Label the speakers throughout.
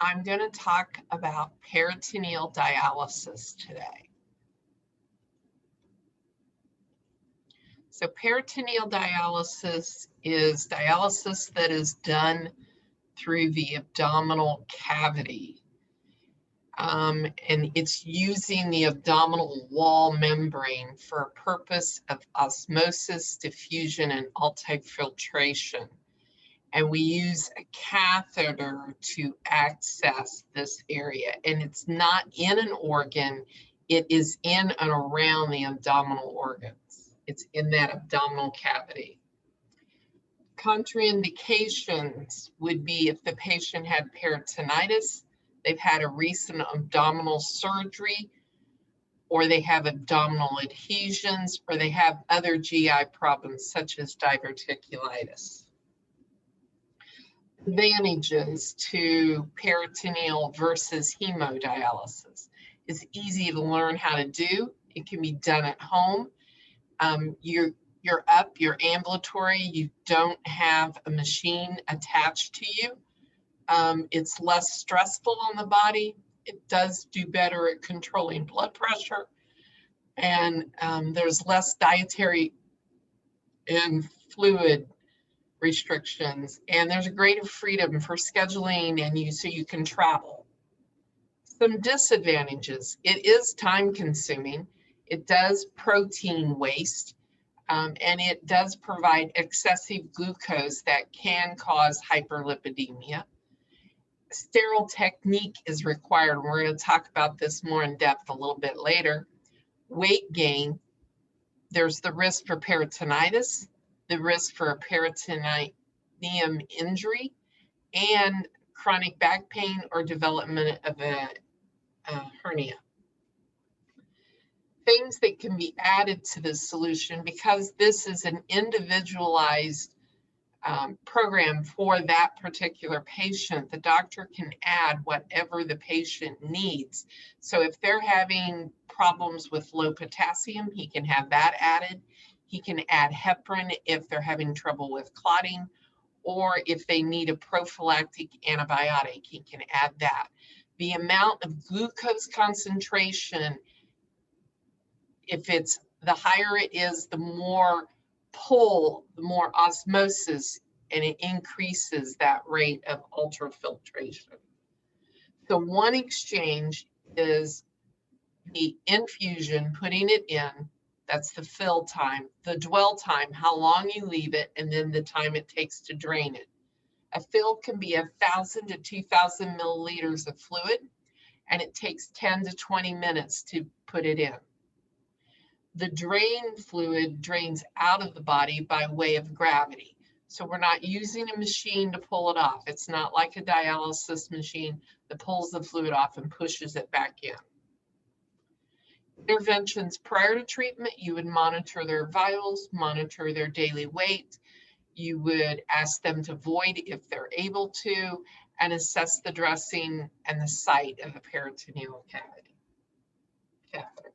Speaker 1: I'm going to talk about peritoneal dialysis today. So peritoneal dialysis is dialysis that is done through the abdominal cavity. And it's using the abdominal wall membrane for a purpose of osmosis, diffusion, and ultrafiltration. And we use a catheter to access this area. And it's not in an organ, it is in and around the abdominal organs. It's in that abdominal cavity. Contraindications would be if the patient had peritonitis, they've had a recent abdominal surgery, or they have abdominal adhesions, or they have other GI problems such as diverticulitis. Advantages to peritoneal versus hemodialysis. It's easy to learn how to do. It can be done at home. You're up, you're ambulatory, you don't have a machine attached to you. It's less stressful on the body. It does do better at controlling blood pressure. And there's less dietary and fluid restrictions. And there's a greater freedom for scheduling and so you can travel. Some disadvantages. It is time consuming. It does protein waste. And it does provide excessive glucose that can cause hyperlipidemia. Sterile technique is required. We're going to talk about this more in depth a little bit later. Weight gain, there's the risk for peritonitis, the risk for a peritoneum injury, and chronic back pain or development of a hernia. Things that can be added to this solution, because this is an individualized program for that particular patient, the doctor can add whatever the patient needs. So if they're having problems with low potassium, he can have that added. He can add heparin if they're having trouble with clotting, or if they need a prophylactic antibiotic, he can add that. The amount of glucose concentration, if it's the higher it is, the more pull, the more osmosis, and it increases that rate of ultrafiltration. So one exchange is the infusion, putting it in, that's the fill time, the dwell time, how long you leave it, and then the time it takes to drain it. A fill can be 1,000 to 2,000 milliliters of fluid, and it takes 10 to 20 minutes to put it in. The drain fluid drains out of the body by way of gravity. So we're not using a machine to pull it off. It's not like a dialysis machine that pulls the fluid off and pushes it back in. Interventions prior to treatment, you would monitor their vitals, monitor their daily weight. You would ask them to void if they're able to, and assess the dressing and the site of the peritoneal cavity. Catheter.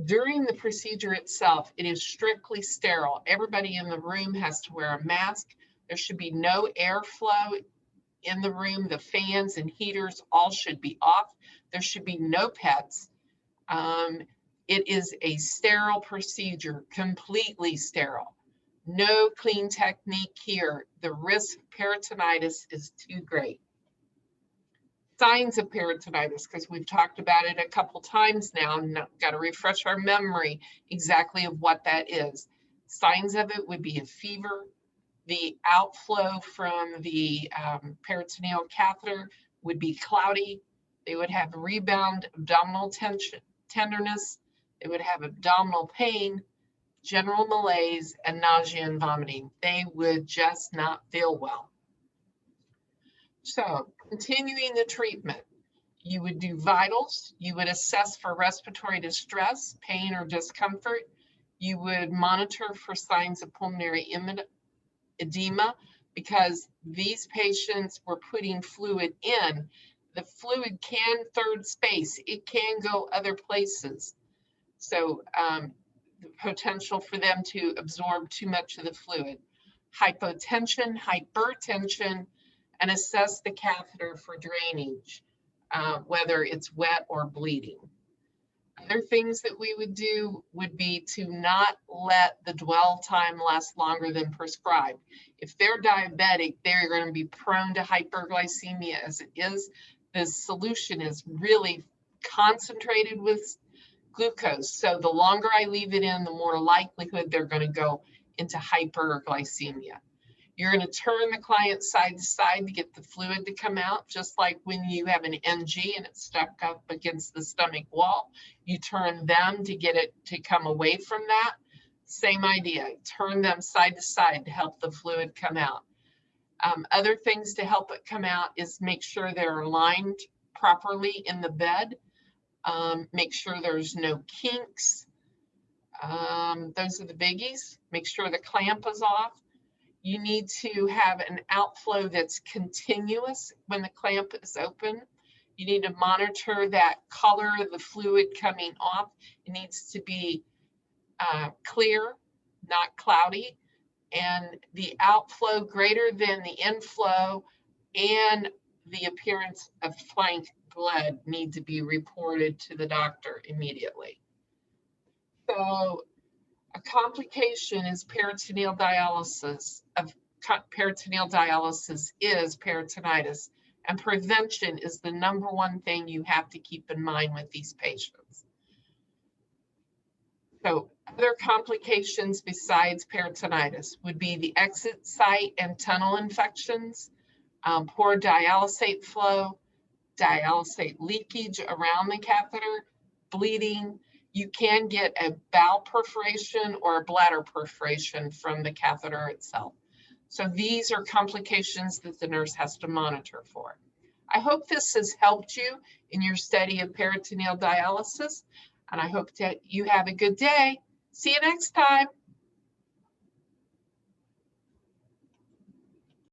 Speaker 1: During the procedure itself, it is strictly sterile. Everybody in the room has to wear a mask. There should be no airflow in the room. The fans and heaters all should be off. There should be no pets. It is a sterile procedure, completely sterile. No clean technique here. The risk of peritonitis is too great. Signs of peritonitis, because we've talked about it a couple times now, and got to refresh our memory exactly of what that is. Signs of it would be a fever. The outflow from the peritoneal catheter would be cloudy. They would have rebound abdominal tenderness. They would have abdominal pain, general malaise, and nausea and vomiting. They would just not feel well. So continuing the treatment, you would do vitals, you would assess for respiratory distress, pain, or discomfort. You would monitor for signs of pulmonary edema, because these patients were putting fluid in. The fluid can third space, it can go other places. So the potential for them to absorb too much of the fluid. Hypotension, hypertension, and assess the catheter for drainage, whether it's wet or bleeding. Other things that we would do would be to not let the dwell time last longer than prescribed. If they're diabetic, they're going to be prone to hyperglycemia as it is. The solution is really concentrated with glucose. So the longer I leave it in, the more likelihood they're going to go into hyperglycemia. You're going to turn the client side to side to get the fluid to come out, just like when you have an NG and it's stuck up against the stomach wall. You turn them to get it to come away from that. Same idea, turn them side to side to help the fluid come out. Other things to help it come out is make sure they're aligned properly in the bed. Make sure there's no kinks. Those are the biggies. Make sure the clamp is off. You need to have an outflow that's continuous when the clamp is open. You need to monitor that color of the fluid coming off. It needs to be clear, not cloudy, and the outflow greater than the inflow and the appearance of flank blood need to be reported to the doctor immediately. So a complication is peritoneal dialysis. Peritoneal dialysis is peritonitis, and prevention is the #1 thing you have to keep in mind with these patients. So other complications besides peritonitis would be the exit site and tunnel infections, poor dialysate flow, dialysate leakage around the catheter, bleeding. You can get a bowel perforation or a bladder perforation from the catheter itself. So these are complications that the nurse has to monitor for. I hope this has helped you in your study of peritoneal dialysis, and I hope that you have a good day. See you next time.